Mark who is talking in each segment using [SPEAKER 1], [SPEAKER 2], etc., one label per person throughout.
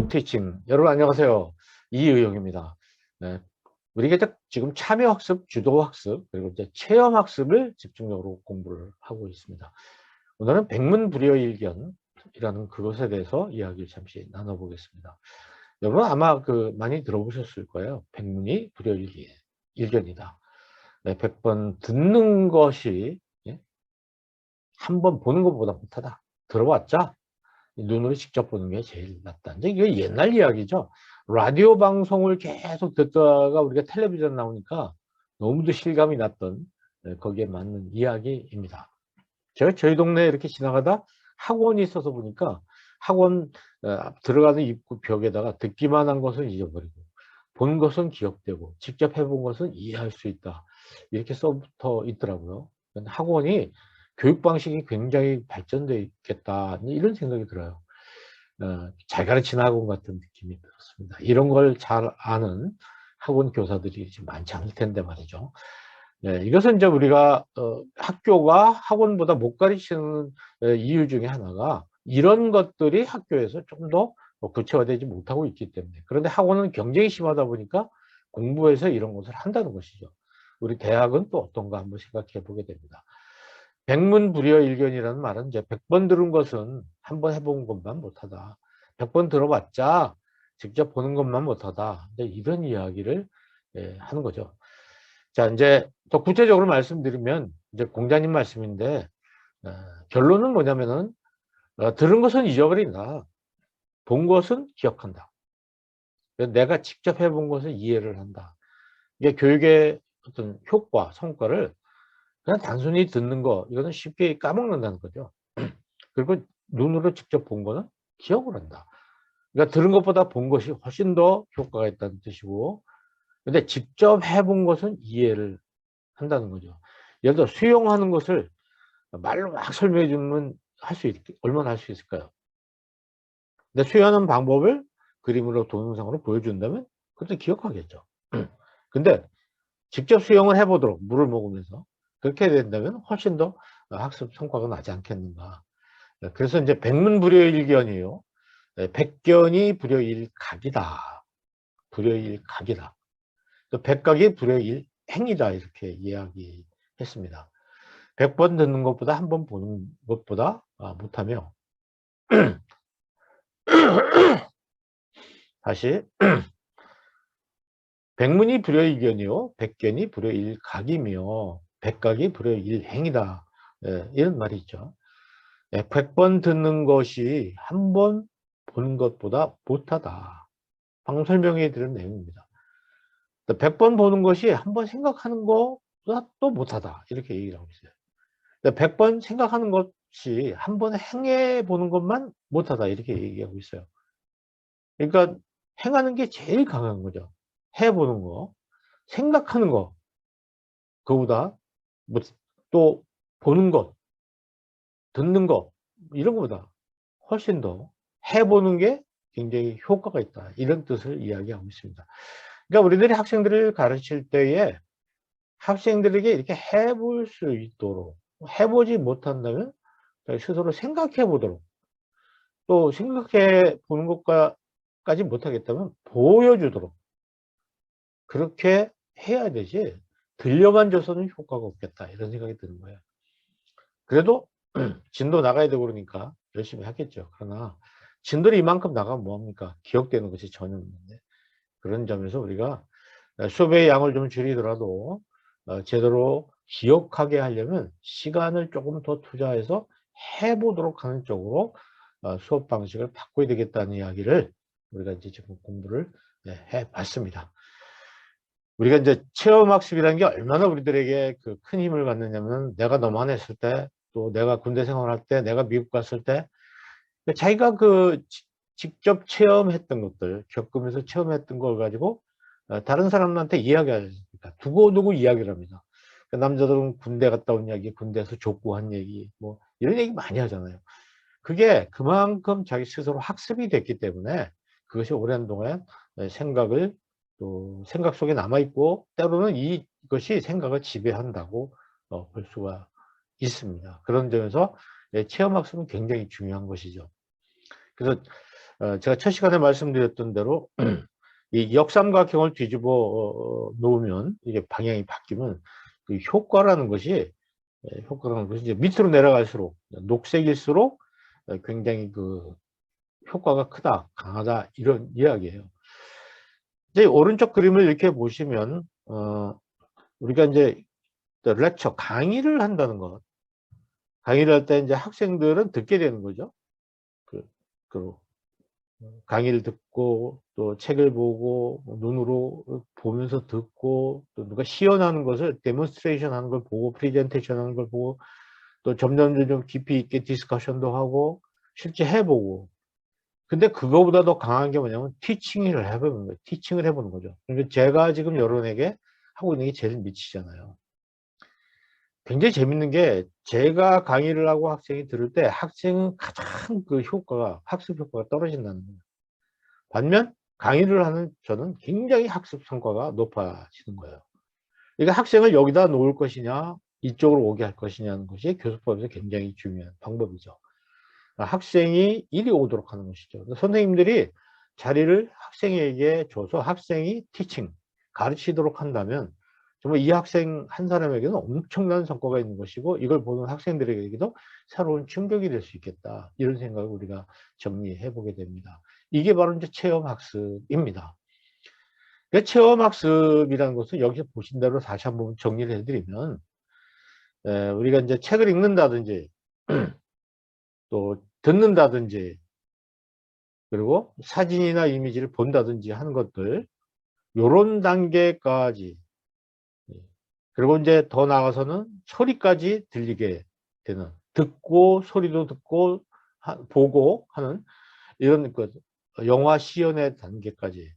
[SPEAKER 1] 티칭. 여러분 안녕하세요. 이의용입니다. 네, 우리가 지금 참여학습, 주도학습, 그리고 이제 체험학습을 집중적으로 공부를 하고 있습니다. 오늘은 백문불여일견이라는 그것에 대해서 이야기를 잠시 나눠보겠습니다. 여러분 아마 많이 들어보셨을 거예요. 백문이 불여일견이다. 네, 100번 듣는 것이 한 번 보는 것보다 못하다. 들어봤자 눈으로 직접 보는 게 제일 낫다. 이제 이게 옛날 이야기죠. 라디오 방송을 계속 듣다가 우리가 텔레비전 나오니까 너무도 실감이 났던 거기에 맞는 이야기입니다. 제가 저희 동네에 이렇게 지나가다 학원이 있어서 보니까 학원 들어가는 입구 벽에다가 듣기만 한 것은 잊어버리고 본 것은 기억되고 직접 해본 것은 이해할 수 있다. 이렇게 써붙어 있더라고요. 학원이 교육 방식이 굉장히 발전되어 있겠다. 이런 생각이 들어요. 잘 가르치는 학원 같은 느낌이 들었습니다. 이런 걸 잘 아는 학원 교사들이 지금 많지 않을 텐데 말이죠. 네, 이것은 이제 우리가 학교가 학원보다 못 가르치는 이유 중에 하나가 이런 것들이 학교에서 좀 더 구체화되지 못하고 있기 때문에. 그런데 학원은 경쟁이 심하다 보니까 공부해서 이런 것을 한다는 것이죠. 우리 대학은 또 어떤가 한번 생각해 보게 됩니다. 백문불여일견이라는 말은 이제 100번 들은 것은 한 번 해본 것만 못하다. 100번 들어봤자 직접 보는 것만 못하다. 이런 이야기를 하는 거죠. 자, 이제 더 구체적으로 말씀드리면 이제 공자님 말씀인데 결론은 뭐냐면은 들은 것은 잊어버린다. 본 것은 기억한다. 내가 직접 해본 것을 이해를 한다. 이게 교육의 어떤 효과, 성과를 그냥 단순히 듣는 거, 이거는 쉽게 까먹는다는 거죠. 그리고 눈으로 직접 본 거는 기억을 한다. 그러니까 들은 것보다 본 것이 훨씬 더 효과가 있다는 뜻이고, 근데 직접 해본 것은 이해를 한다는 거죠. 예를 들어 수영하는 것을 말로 막 설명해 주면 얼마나 할 수 있을까요? 근데 수영하는 방법을 그림으로 동영상으로 보여준다면 그것도 기억하겠죠. 근데 직접 수영을 해보도록 물을 먹으면서 그렇게 된다면 훨씬 더 학습 성과가 나지 않겠는가. 그래서 이제 백문불여일견이요. 백견이 불여일각이다. 불여일각이다. 또 백각이 불여일행이다. 이렇게 이야기했습니다. 100번 듣는 것보다 한 번 보는 것보다 못하며 다시 백문이 불여일견이요. 백견이 불여일각이며 백각이 불여일행이다. 이런 말이 있죠. 100번 듣는 것이 한 번 보는 것보다 못하다. 방금 설명해 드린 내용입니다. 100번 보는 것이 한 번 생각하는 것보다 또 못하다. 이렇게 얘기를 하고 있어요. 100번 생각하는 것이 한 번 행해 보는 것만 못하다. 이렇게 얘기하고 있어요. 그러니까 행하는 게 제일 강한 거죠. 해보는 거, 생각하는 거, 그거보다 또 보는 것, 듣는 것, 이런 것보다 훨씬 더 해보는 게 굉장히 효과가 있다. 이런 뜻을 이야기하고 있습니다. 그러니까 우리들이 학생들을 가르칠 때에 학생들에게 이렇게 해볼 수 있도록, 해보지 못한다면 스스로 생각해 보도록, 또 생각해 보는 것까지 못하겠다면 보여주도록 그렇게 해야 되지, 들려만 줘서는 효과가 없겠다. 이런 생각이 드는 거예요. 그래도 진도 나가야 되고 그러니까 열심히 하겠죠. 그러나 진도를 이만큼 나가면 뭐합니까? 기억되는 것이 전혀 없는데, 그런 점에서 우리가 수업의 양을 좀 줄이더라도 제대로 기억하게 하려면 시간을 조금 더 투자해서 해보도록 하는 쪽으로 수업 방식을 바꿔야 되겠다는 이야기를 우리가 이제 지금 공부를 해봤습니다. 우리가 이제 체험학습이라는 게 얼마나 우리들에게 큰 힘을 갖느냐면, 내가 너만 했을 때, 또 내가 군대 생활할 때, 내가 미국 갔을 때, 자기가 직접 체험했던 것들, 겪으면서 체험했던 걸 가지고 다른 사람한테 이야기하니까 두고두고 이야기를 합니다. 남자들은 군대 갔다 온 이야기, 군대에서 족구한 얘기, 뭐 이런 얘기 많이 하잖아요. 그게 그만큼 자기 스스로 학습이 됐기 때문에 그것이 오랜 동안 또 생각 속에 남아있고, 때로는 이것이 생각을 지배한다고 볼 수가 있습니다. 그런 점에서 체험학습은 굉장히 중요한 것이죠. 그래서 제가 첫 시간에 말씀드렸던 대로 이 역삼각형을 뒤집어 놓으면 이게 방향이 바뀌면 그 효과라는 것이 이제 밑으로 내려갈수록 녹색일수록 굉장히 그 효과가 크다, 강하다 이런 이야기예요. 이제 오른쪽 그림을 이렇게 보시면 우리가 이제 렉처 강의를 한다는 것, 강의를 할 때 이제 학생들은 듣게 되는 거죠. 그 강의를 듣고 또 책을 보고 눈으로 보면서 듣고 또 누가 시연하는 것을 데몬스트레이션 하는 걸 보고 프레젠테이션 하는 걸 보고 또 점점 좀 깊이 있게 디스커션도 하고 실제 해보고, 근데 그거보다 더 강한 게 뭐냐면 티칭을 해보는 거예요. 티칭을 해보는 거죠. 그러니까 제가 지금 여러분에게 하고 있는 게 제일 미치잖아요. 굉장히 재밌는 게 제가 강의를 하고 학생이 들을 때 학생은 가장 그 효과가 학습 효과가 떨어진다는 거예요. 반면 강의를 하는 저는 굉장히 학습 성과가 높아지는 거예요. 그러니까 학생을 여기다 놓을 것이냐 이쪽으로 오게 할 것이냐는 것이 교수법에서 굉장히 중요한 방법이죠. 학생이 이리 오도록 하는 것이죠. 선생님들이 자리를 학생에게 줘서 학생이 티칭, 가르치도록 한다면 정말 이 학생 한 사람에게는 엄청난 성과가 있는 것이고 이걸 보는 학생들에게도 새로운 충격이 될 수 있겠다. 이런 생각을 우리가 정리해 보게 됩니다. 이게 바로 이제 체험학습입니다. 체험학습이라는 것은 여기서 보신 대로 다시 한번 정리를 해드리면 우리가 이제 책을 읽는다든지 또 듣는다든지 그리고 사진이나 이미지를 본다든지 하는 것들, 요런 단계까지, 그리고 이제 더 나아가서는 소리까지 들리게 되는, 듣고 소리도 듣고 보고 하는 이런 그 영화 시연의 단계까지,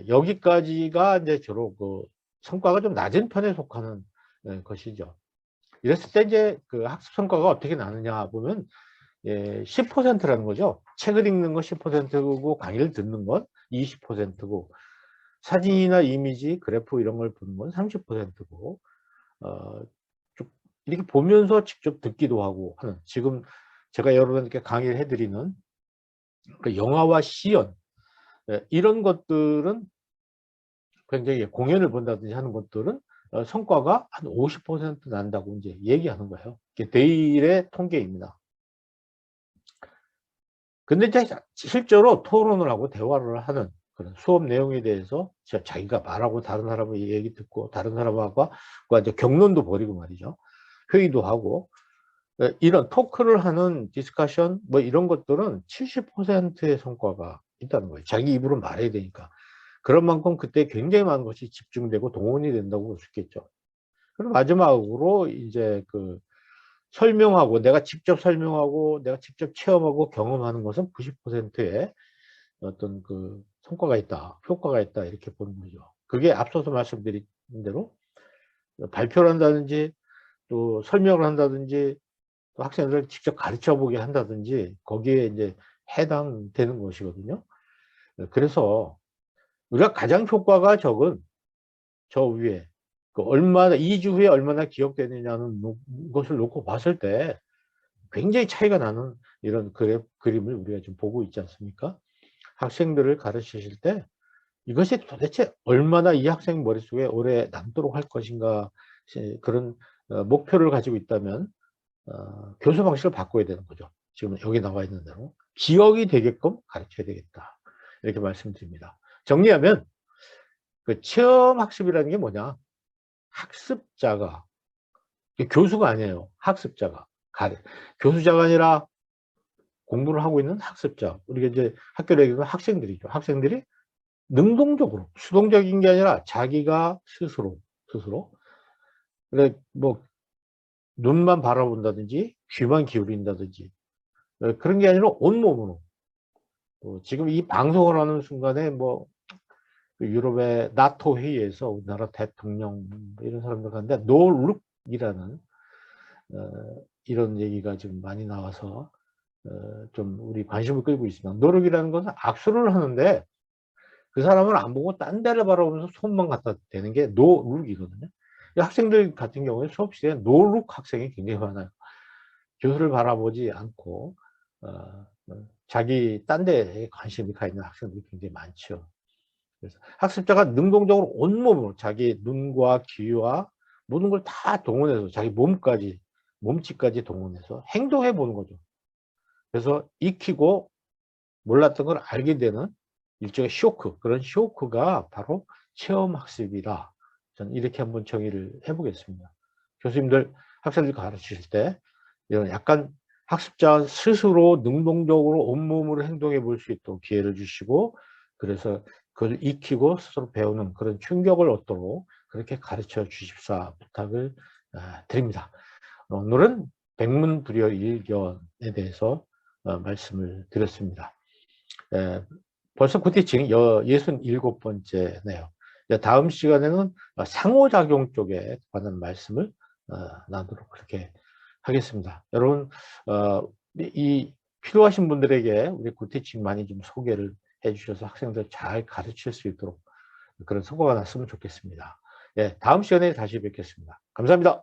[SPEAKER 1] 여기까지가 이제 주로 그 성과가 좀 낮은 편에 속하는 것이죠. 이랬을 때 이제 그 학습 성과가 어떻게 나느냐 보면 10%라는 거죠. 책을 읽는 건 10%고 강의를 듣는 건 20%고 사진이나 이미지, 그래프 이런 걸 보는 건 30%고 이렇게 보면서 직접 듣기도 하고 하는, 지금 제가 여러분께 강의를 해드리는 그 영화와 시연 이런 것들은 굉장히 공연을 본다든지 하는 것들은 성과가 한 50% 난다고 이제 얘기하는 거예요. 이게 대일의 통계입니다. 근데 이제 실제로 토론을 하고 대화를 하는 그런 수업 내용에 대해서 자기가 말하고 다른 사람의 얘기 듣고 다른 사람하고 이제 격론도 벌이고 말이죠. 회의도 하고 이런 토크를 하는 디스커션 뭐 이런 것들은 70%의 성과가 있다는 거예요. 자기 입으로 말해야 되니까. 그런 만큼 그때 굉장히 많은 것이 집중되고 동원이 된다고 볼 수 있겠죠. 그리고 마지막으로 이제 그 설명하고 내가 직접 설명하고 내가 직접 체험하고 경험하는 것은 90%의 어떤 그 성과가 있다, 효과가 있다 이렇게 보는 거죠. 그게 앞서서 말씀드린 대로 발표를 한다든지 또 설명을 한다든지 또 학생들을 직접 가르쳐 보게 한다든지 거기에 이제 해당되는 것이거든요. 그래서 우리가 가장 효과가 적은 저 위에 그 얼마나 2주 후에 얼마나 기억되느냐는 것을 놓고 봤을 때 굉장히 차이가 나는 이런 그림을 우리가 지금 보고 있지 않습니까? 학생들을 가르치실 때 이것이 도대체 얼마나 이 학생 머릿속에 오래 남도록 할 것인가, 그런 목표를 가지고 있다면 교수 방식을 바꿔야 되는 거죠. 지금 여기 나와 있는 대로 기억이 되게끔 가르쳐야 되겠다, 이렇게 말씀드립니다. 정리하면 그 체험학습이라는 게 뭐냐, 학습자가, 교수가 아니에요. 학습자가 교수자가 아니라 공부를 하고 있는 학습자, 우리가 이제 학교를 얘기하면 학생들이죠. 학생들이 능동적으로, 수동적인 게 아니라 자기가 스스로 그래 뭐 눈만 바라본다든지 귀만 기울인다든지 그런 게 아니라 온몸으로, 지금 이 방송을 하는 순간에 뭐 유럽의 나토 회의에서 우리나라 대통령 이런 사람들 가는데 노룩이라는 이런 얘기가 지금 많이 나와서 좀 우리 관심을 끌고 있습니다. 노룩이라는 것은 악수를 하는데 그 사람을 안 보고 딴 데를 바라보면서 손만 갖다 대는 게 노룩이거든요. 학생들 같은 경우에 수업 시간에 노룩 학생이 굉장히 많아요. 교수를 바라보지 않고 자기 딴 데에 관심이 가 있는 학생들이 굉장히 많죠. 그래서 학습자가 능동적으로 온몸으로 자기 눈과 귀와 모든 걸 다 동원해서 자기 몸짓까지 동원해서 행동해 보는 거죠. 그래서 익히고 몰랐던 걸 알게 되는 일종의 쇼크, 그런 쇼크가 바로 체험학습이다. 저는 이렇게 한번 정의를 해보겠습니다. 교수님들 학생들 가르치실 때 이런 약간 학습자 스스로 능동적으로 온몸으로 행동해 볼 수 있도록 기회를 주시고, 그래서 그걸 익히고 스스로 배우는 그런 충격을 얻도록 그렇게 가르쳐 주십사 부탁을 드립니다. 오늘은 백문불여일견에 대해서 말씀을 드렸습니다. 벌써 굿티칭 67번째네요. 다음 시간에는 상호작용 쪽에 관한 말씀을 나누도록 그렇게 하겠습니다. 여러분, 이 필요하신 분들에게 우리 굿티칭 많이 좀 소개를 해주셔서 학생들 잘 가르칠 수 있도록 그런 성과가 났으면 좋겠습니다. 다음 시간에 다시 뵙겠습니다. 감사합니다.